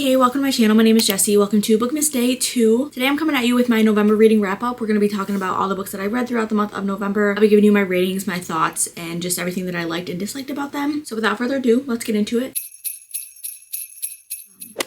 Hey, welcome to my channel. My name is Jessie. Welcome to Bookmas Day 2. Today I'm coming at you with my November reading wrap up. We're going to be talking about all the books that I read throughout the month of November. I'll be giving you my ratings, my thoughts, and just everything that I liked and disliked about them. So without further ado, let's get into it.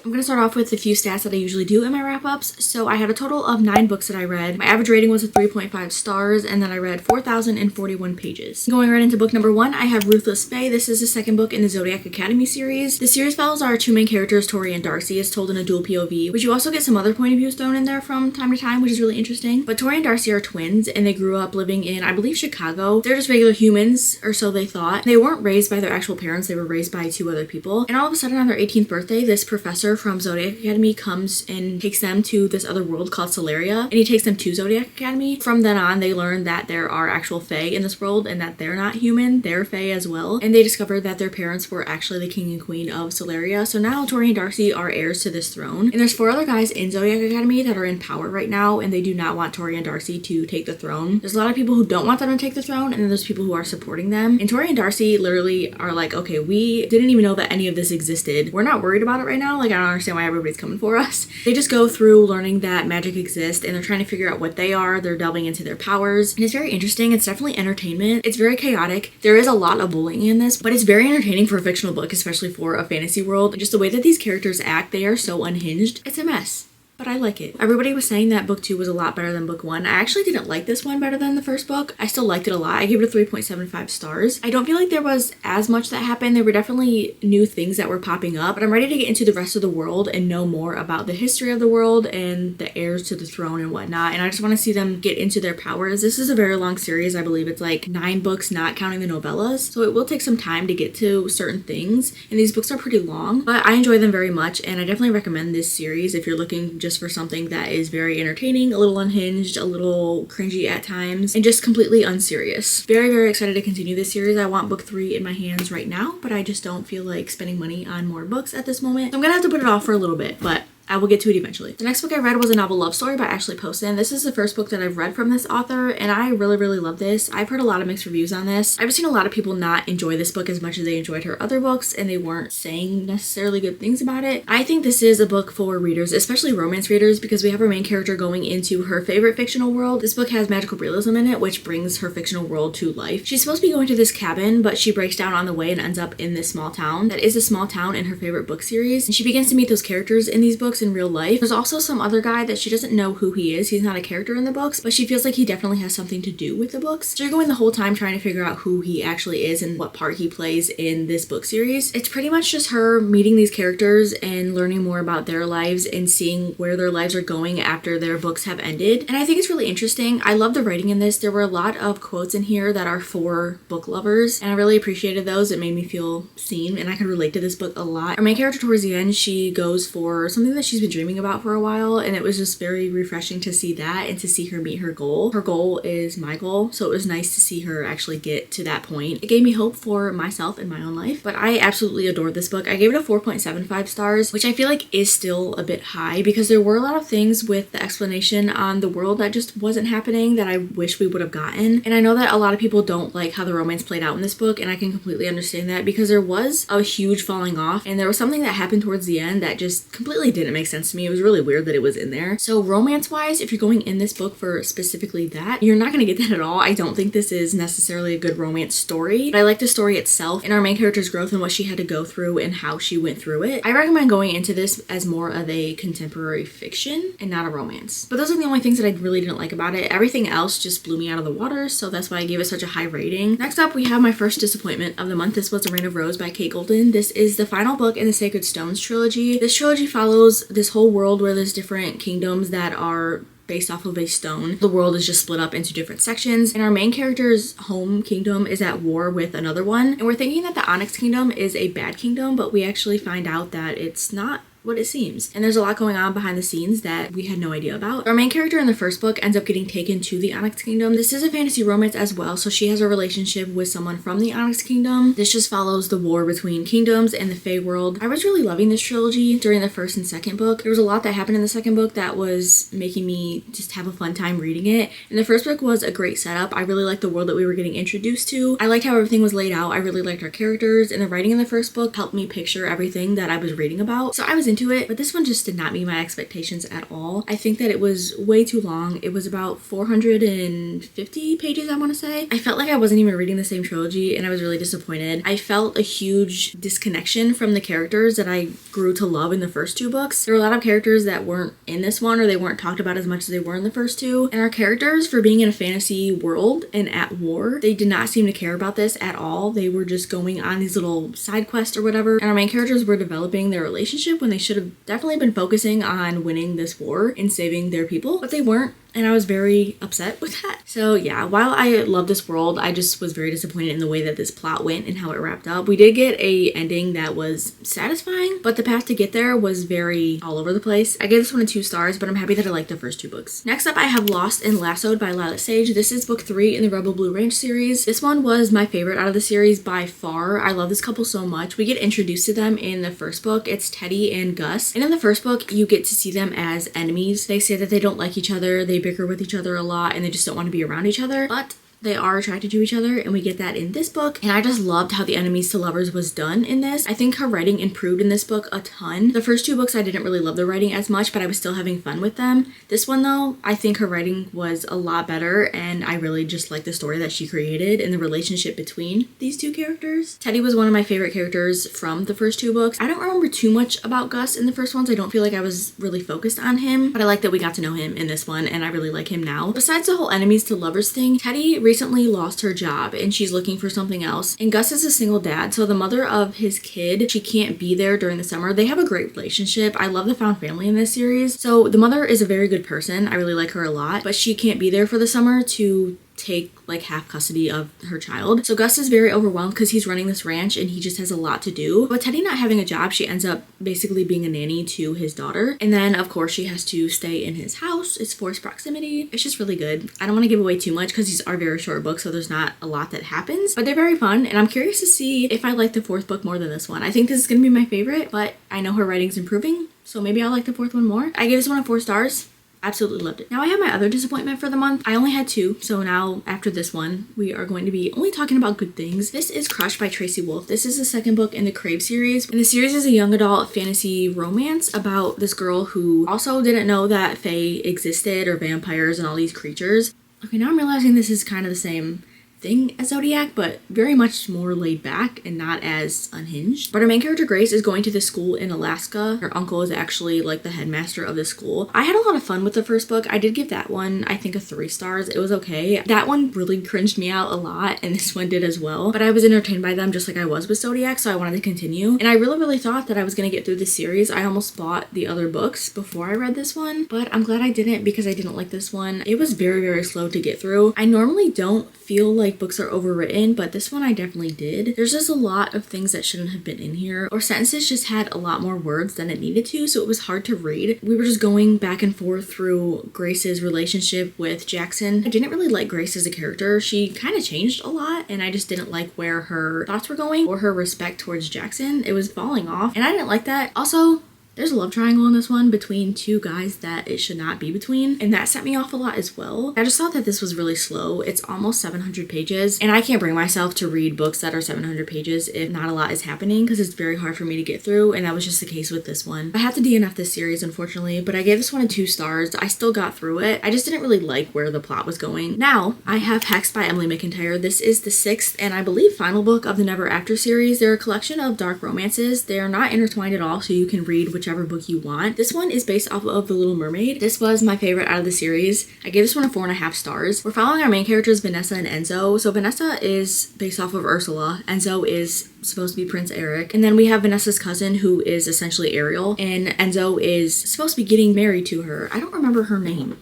I'm going to start off with a few stats that I usually do in my wrap-ups. So I had a total of 9 books that I read. My average rating was a 3.5 stars, and then I read 4,041 pages. Going right into book number 1, I have Ruthless. This is the second book in the Zodiac Academy series. The series follows our two main characters, Tori and Darcy. It's told in a dual POV, but you also get some other point of views thrown in there from time to time, which is really interesting. But Tori and Darcy are twins, and they grew up living in, I believe, Chicago. They're just regular humans, or so they thought. They weren't raised by their actual parents. They were raised by 2 other people. And all of a sudden, on their 18th birthday, this professor from Zodiac Academy comes and takes them to this other world called Solaria, and he takes them to Zodiac Academy. From then on, they learn that there are actual fae in this world and that they're not human, they're fae as well. And they discover that their parents were actually the king and queen of Solaria. So now Tori and Darcy are heirs to this throne. And there's 4 other guys in Zodiac Academy that are in power right now, and they do not want Tori and Darcy to take the throne. There's a lot of people who don't want them to take the throne, and then there's people who are supporting them. And Tori and Darcy literally are like, okay, we didn't even know that any of this existed. We're not worried about it right now. Like, I don't understand why everybody's coming for us. They just go through learning that magic exists, and they're trying to figure out what they are. They're delving into their powers, and it's very interesting. It's definitely entertainment. It's very chaotic. There is a lot of bullying in this, but it's very entertaining for a fictional book, especially for a fantasy world. Just the way that these characters act, they are so unhinged. It's a mess, but I like it. Everybody was saying that book 2 was a lot better than book 1. I actually didn't like this one better than the first book. I still liked it a lot. I gave it a 3.75 stars. I don't feel like there was as much that happened. There were definitely new things that were popping up, but I'm ready to get into the rest of the world and know more about the history of the world and the heirs to the throne and whatnot. And I just want to see them get into their powers. This is a very long series. I believe it's like 9 books, not counting the novellas. So it will take some time to get to certain things. And these books are pretty long, but I enjoy them very much. And I definitely recommend this series if you're looking just for something that is very entertaining, a little unhinged, a little cringy at times, and just completely unserious. Very, very excited to continue this series. I want book 3 in my hands right now, but I just don't feel like spending money on more books at this moment. So I'm gonna have to put it off for a little bit, but I will get to it eventually. The next book I read was a novel love story by Ashley Poston. This is the first book that I've read from this author, and I really, really love this. I've heard a lot of mixed reviews on this. I've seen a lot of people not enjoy this book as much as they enjoyed her other books, and they weren't saying necessarily good things about it. I think this is a book for readers, especially romance readers, because we have our main character going into her favorite fictional world. This book has magical realism in it, which brings her fictional world to life. She's supposed to be going to this cabin, but she breaks down on the way and ends up in this small town that is a small town in her favorite book series. And she begins to meet those characters in these books in real life. There's also some other guy that she doesn't know who he is. He's not a character in the books, but she feels like he definitely has something to do with the books. So you're going the whole time trying to figure out who he actually is and what part he plays in this book series. It's pretty much just her meeting these characters and learning more about their lives and seeing where their lives are going after their books have ended. And I think it's really interesting. I love the writing in this. There were a lot of quotes in here that are for book lovers, and I really appreciated those. It made me feel seen, and I could relate to this book a lot. Our main character towards the end, she goes for something that she's been dreaming about for a while, and it was just very refreshing to see that and to see her meet her goal. Her goal is my goal, so it was nice to see her actually get to that point. It gave me hope for myself in my own life, but I absolutely adored this book. I gave it a 4.75 stars, which I feel like is still a bit high because there were a lot of things with the explanation on the world that just wasn't happening that I wish we would have gotten. And I know that a lot of people don't like how the romance played out in this book, and I can completely understand that because there was a huge falling off, and there was something that happened towards the end that just completely didn't make sense to me. It was really weird that it was in there. So romance wise, if you're going in this book for specifically that, you're not going to get that at all. I don't think this is necessarily a good romance story, but I like the story itself and our main character's growth and what she had to go through and how she went through it. I recommend going into this as more of a contemporary fiction and not a romance. But those are the only things that I really didn't like about it. Everything else just blew me out of the water, so that's why I gave it such a high rating. Next up, we have my first disappointment of the month. This was The Reign of Rose by Kate Golden. This is the final book in the Sacred Stones trilogy. This trilogy follows this whole world where there's different kingdoms that are based off of a stone. The world is just split up into different sections, and our main character's home kingdom is at war with another one. And we're thinking that the Onyx Kingdom is a bad kingdom, but we actually find out that it's not what it seems. And there's a lot going on behind the scenes that we had no idea about. Our main character in the first book ends up getting taken to the Onyx Kingdom. This is a fantasy romance as well, so she has a relationship with someone from the Onyx Kingdom. This just follows the war between kingdoms and the Fae world. I was really loving this trilogy during the first and second book. There was a lot that happened in the second book that was making me just have a fun time reading it. And the first book was a great setup. I really liked the world that we were getting introduced to. I liked how everything was laid out. I really liked our characters, and the writing in the first book helped me picture everything that I was reading about. So I was into it, but this one just did not meet my expectations at all. I think that it was way too long. It was about 450 pages, I want to say. I felt like I wasn't even reading the same trilogy, and I was really disappointed. I felt a huge disconnection from the characters that I grew to love in the first two books. There were a lot of characters that weren't in this one, or they weren't talked about as much as they were in the first two. And our characters, for being in a fantasy world and at war, they did not seem to care about this at all. They were just going on these little side quests or whatever, and our main characters were developing their relationship when they should have definitely been focusing on winning this war and saving their people, but they weren't. And I was very upset with that. So yeah, while I love this world, I just was very disappointed in the way that this plot went and how it wrapped up. We did get a ending that was satisfying, but the path to get there was very all over the place. I gave this one 2 stars, but I'm happy that I liked the first 2 books. Next up, I have Lost and Lassoed by Lilac Sage. This is book 3 in the Rebel Blue Ranch series. This one was my favorite out of the series by far. I love this couple so much. We get introduced to them in the first book. It's Teddy and Gus. And in the first book, you get to see them as enemies. They say that they don't like each other. They bicker with each other a lot, and they just don't want to be around each other, but they are attracted to each other, and we get that in this book. And I just loved how the enemies to lovers was done in this. I think her writing improved in this book a ton. The first 2 books I didn't really love the writing as much, but I was still having fun with them. This one though, I think her writing was a lot better, and I really just like the story that she created and the relationship between these 2 characters. Teddy was one of my favorite characters from the first 2 books. I don't remember too much about Gus in the first ones. I don't feel like I was really focused on him, but I like that we got to know him in this one, and I really like him now. Besides the whole enemies to lovers thing, Teddy recently lost her job and she's looking for something else. And Gus is a single dad, so the mother of his kid, she can't be there during the summer. They have a great relationship. I love the found family in this series. So the mother is a very good person. I really like her a lot, but she can't be there for the summer to take like half custody of her child. So Gus is very overwhelmed because he's running this ranch and he just has a lot to do. But Teddy not having a job, she ends up basically being a nanny to his daughter. And then of course she has to stay in his house. It's forced proximity. It's just really good. I don't want to give away too much because these are very short books, so there's not a lot that happens, but they're very fun. And I'm curious to see if I like the 4th book more than this one. I think this is going to be my favorite, but I know her writing's improving, so maybe I'll like the 4th one more. I gave this one 4 stars. Absolutely loved it. Now I have my other disappointment for the month. I only had 2, so now after this one, we are going to be only talking about good things. This is Crush by Tracy Wolff. This is the 2nd book in the Crave series, and the series is a young adult fantasy romance about this girl who also didn't know that fae existed, or vampires and all these creatures. Okay, now I'm realizing this is kind of the same thing as Zodiac, but very much more laid back and not as unhinged. But our main character, Grace, is going to this school in Alaska. Her uncle is actually like the headmaster of the school. I had a lot of fun with the first book. I did give that one, I think, a 3 stars. It was okay. That one really cringed me out a lot, and this one did as well. But I was entertained by them just like I was with Zodiac, so I wanted to continue. And I really thought that I was going to get through this series. I almost bought the other books before I read this one, but I'm glad I didn't because I didn't like this one. It was very slow to get through. I normally don't feel like books are overwritten, but this one I definitely did. There's just a lot of things that shouldn't have been in here, or sentences just had a lot more words than it needed to, so it was hard to read. We were just going back and forth through Grace's relationship with Jackson. I didn't really like Grace as a character. She kind of changed a lot, and I just didn't like where her thoughts were going or her respect towards Jackson. It was falling off, and I didn't like that. Also, there's a love triangle in this one between 2 guys that it should not be between, and that set me off a lot as well. I just thought that this was really slow. It's almost 700 pages, and I can't bring myself to read books that are 700 pages if not a lot is happening, because it's very hard for me to get through, and that was just the case with this one. I have to DNF this series, unfortunately, but I gave this one 2 stars. I still got through it. I just didn't really like where the plot was going. Now, I have Hexed by Emily McIntyre. This is the 6th and I believe final book of the Never After series. They're a collection of dark romances. They are not intertwined at all, so you can read whichever book you want. This one is based off of The Little Mermaid. This was my favorite out of the series. I gave this one 4.5 stars. We're following our main characters, Vanessa and Enzo. So Vanessa is based off of Ursula. Enzo is supposed to be Prince Eric. And then we have Vanessa's cousin, who is essentially Ariel. And Enzo is supposed to be getting married to her. I don't remember her name.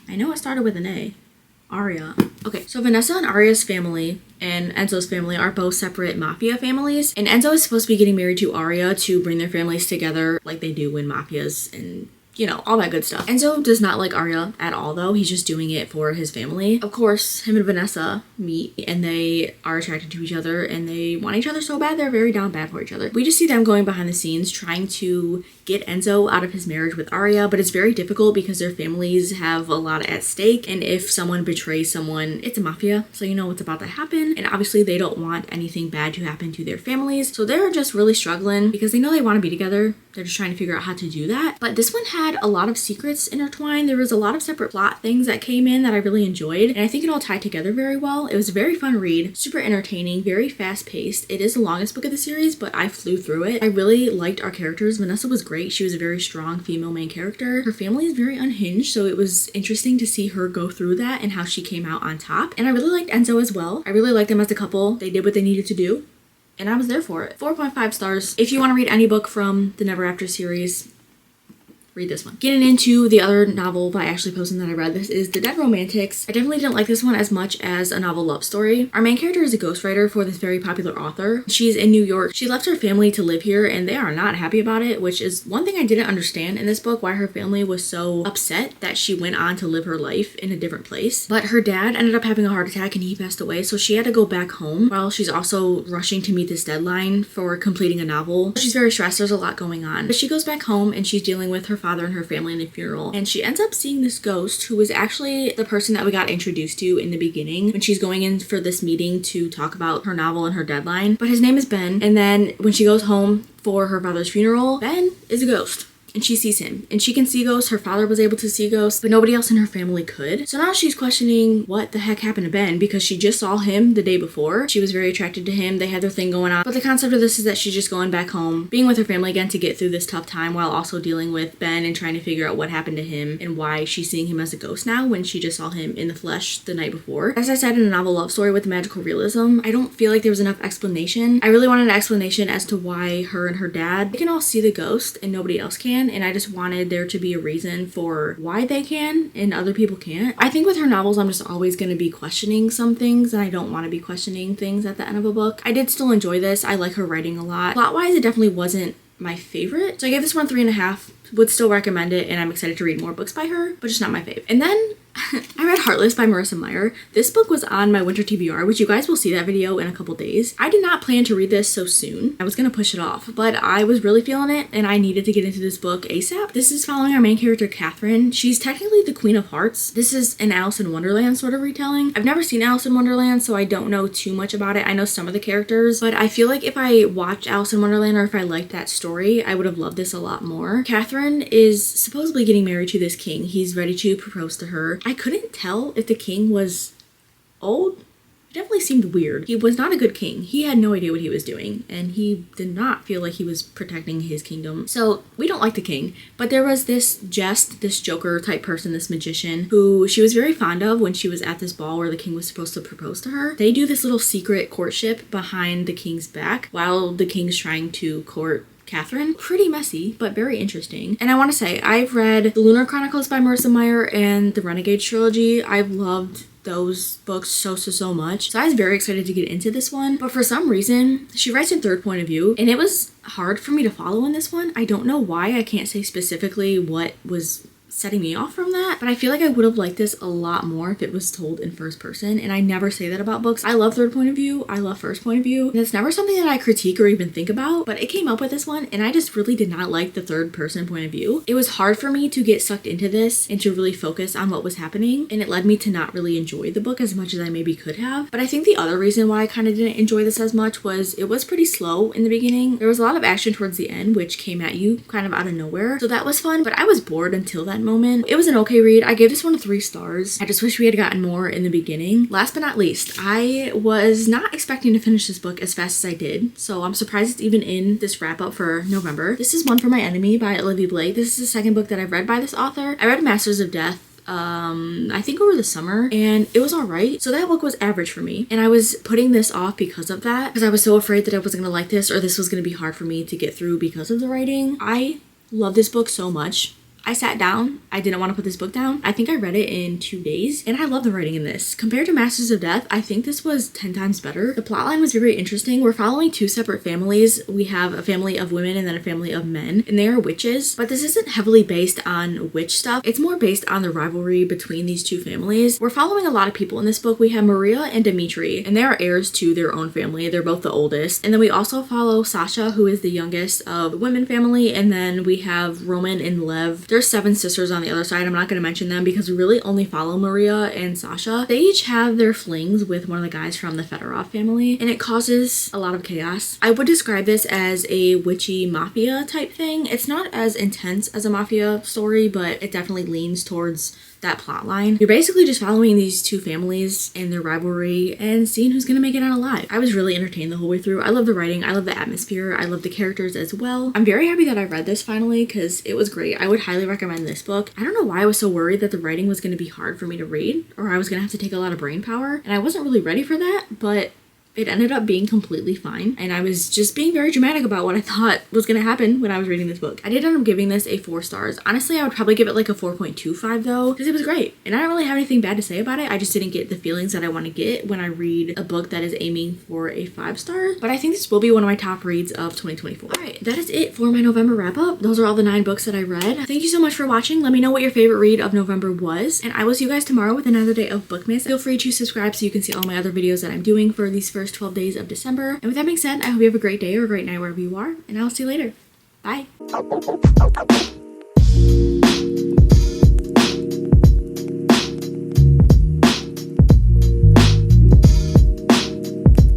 I know it started with an A. Aria. Okay, so Vanessa and Aria's family and Enzo's family are both separate mafia families, and Enzo is supposed to be getting married to Aria to bring their families together like they do in mafias and you know, all that good stuff. Enzo does not like Arya at all though. He's just doing it for his family. Of course, him and Vanessa meet and they are attracted to each other and they want each other so bad they're very down bad for each other. We just see them going behind the scenes trying to get Enzo out of his marriage with Arya, but it's very difficult because their families have a lot at stake, and if someone betrays someone, it's a mafia, so you know what's about to happen, and obviously they don't want anything bad to happen to their families, so they're just really struggling because they know they want to be together. They're just trying to figure out how to do that. But this one had a lot of secrets intertwined. There was a lot of separate plot things that came in that I really enjoyed, and I think it all tied together very well. It was a very fun read, super entertaining, very fast paced. It is the longest book of the series, but I flew through it. I really liked our characters. Vanessa was great. She was a very strong female main character. Her family is very unhinged, so it was interesting to see her go through that and how she came out on top. And I really liked Enzo as well. I really liked them as a couple. They did what they needed to do, and I was there for it. 4.5 stars. If you want to read any book from the Never After series, read this one. Getting into the other novel by Ashley Poston that I read, this is The Dead Romantics. I definitely didn't like this one as much as a novel love story. Our main character is a ghostwriter for this very popular author. She's in New York. She left her family to live here and they are not happy about it, which is one thing I didn't understand in this book, why her family was so upset that she went on to live her life in a different place. But her dad ended up having a heart attack and he passed away, so she had to go back home while she's also rushing to meet this deadline for completing a novel. She's very stressed, there's a lot going on. But she goes back home and she's dealing with her father and her family in the funeral, and she ends up seeing this ghost who was actually the person that we got introduced to in the beginning when she's going in for this meeting to talk about her novel and her deadline. But his name is Ben, and then when she goes home for her father's funeral, Ben is a ghost. And she sees him, and she can see ghosts. Her father was able to see ghosts, but nobody else in her family could. So now she's questioning what the heck happened to Ben, because she just saw him the day before. She was very attracted to him. They had their thing going on. But the concept of this is that she's just going back home, being with her family again to get through this tough time while also dealing with Ben and trying to figure out what happened to him and why she's seeing him as a ghost now when she just saw him in the flesh the night before. As I said, in a novel love story with magical realism, I don't feel like there was enough explanation. I really wanted an explanation as to why her and her dad, they can all see the ghost and nobody else can, and I just wanted there to be a reason for why they can and other people can't. I think with her novels, I'm just always going to be questioning some things, and I don't want to be questioning things at the end of a book. I did still enjoy this. I like her writing a lot. Plot-wise, it definitely wasn't my favorite, so I gave this one 3.5. Would still recommend it, and I'm excited to read more books by her, but just not my fave. And then I read Heartless by Marissa Meyer. This book was on my winter TBR, which you guys will see that video in a couple days. I did not plan to read this so soon. I was gonna push it off, but I was really feeling it and I needed to get into this book ASAP. This is following our main character, Catherine. She's technically the Queen of Hearts. This is an Alice in Wonderland sort of retelling. I've never seen Alice in Wonderland, so I don't know too much about it. I know some of the characters, but I feel like if I watched Alice in Wonderland or if I liked that story, I would have loved this a lot more. Catherine is supposedly getting married to this king. He's ready to propose to her. I couldn't tell if the king was old. It definitely seemed weird. He was not a good king. He had no idea what he was doing, and he did not feel like he was protecting his kingdom. So we don't like the king, but there was this Joker type person, this magician, who she was very fond of when she was at this ball where the king was supposed to propose to her. They do this little secret courtship behind the king's back while the king's trying to court Catherine. Pretty messy, but very interesting. And I want to say, I've read The Lunar Chronicles by Marissa Meyer and the Renegade trilogy. I've loved those books so much. So I was very excited to get into this one, but for some reason, she writes in third point of view, and it was hard for me to follow in this one. I don't know why. I can't say specifically what was setting me off from that, but I feel like I would have liked this a lot more if it was told in first person, and I never say that about books. I love third point of view, I love first point of view, and it's never something that I critique or even think about, but it came up with this one, and I just really did not like the third person point of view. It was hard for me to get sucked into this and to really focus on what was happening, and it led me to not really enjoy the book as much as I maybe could have. But I think the other reason why I kind of didn't enjoy this as much was it was pretty slow in the beginning. There was a lot of action towards the end, which came at you kind of out of nowhere, so that was fun, but I was bored until that moment. It was an okay read. I gave this one 3 stars. I just wish we had gotten more in the beginning. Last but not least, I was not expecting to finish this book as fast as I did, so I'm surprised it's even in this wrap up for November. This is One for My Enemy by Olivia Blake. This is the second book that I've read by this author. I read Masters of Death I think over the summer, and it was alright. So that book was average for me, and I was putting this off because of that, because I was so afraid that I wasn't gonna like this or this was gonna be hard for me to get through because of the writing. I love this book so much. I sat down. I didn't want to put this book down. I think I read it in 2 days, and I love the writing in this. Compared to Masters of Death, I think this was 10 times better. The plotline was very interesting. We're following 2 separate families. We have a family of women and then a family of men, and they are witches, but this isn't heavily based on witch stuff. It's more based on the rivalry between these 2 families. We're following a lot of people in this book. We have Maria and Dimitri, and they are heirs to their own family. They're both the oldest. And then we also follow Sasha, who is the youngest of the women family, and then we have Roman and Lev. There's 7 sisters on the other side. I'm not going to mention them because we really only follow Maria and Sasha. They each have their flings with one of the guys from the Fedorov family, and it causes a lot of chaos. I would describe this as a witchy mafia type thing. It's not as intense as a mafia story, but it definitely leans towards that plot line. You're basically just following these 2 families and their rivalry and seeing who's gonna make it out alive. I was really entertained the whole way through. I love the writing, I love the atmosphere, I love the characters as well. I'm very happy that I read this finally because it was great. I would highly recommend this book. I don't know why I was so worried that the writing was gonna be hard for me to read, or I was gonna have to take a lot of brain power, and I wasn't really ready for that, but it ended up being completely fine, and I was just being very dramatic about what I thought was gonna happen when I was reading this book. I did end up giving this a 4 stars. Honestly, I would probably give it like a 4.25 though, because it was great. And I don't really have anything bad to say about it. I just didn't get the feelings that I want to get when I read a book that is aiming for a 5 star. But I think this will be one of my top reads of 2024. Alright, that is it for my November wrap up. Those are all the 9 books that I read. Thank you so much for watching. Let me know what your favorite read of November was, and I will see you guys tomorrow with another day of Bookmas. Feel free to subscribe so you can see all my other videos that I'm doing for these first 12 days of December. And with that being said, I hope you have a great day or a great night wherever you are, and I'll see you later. Bye.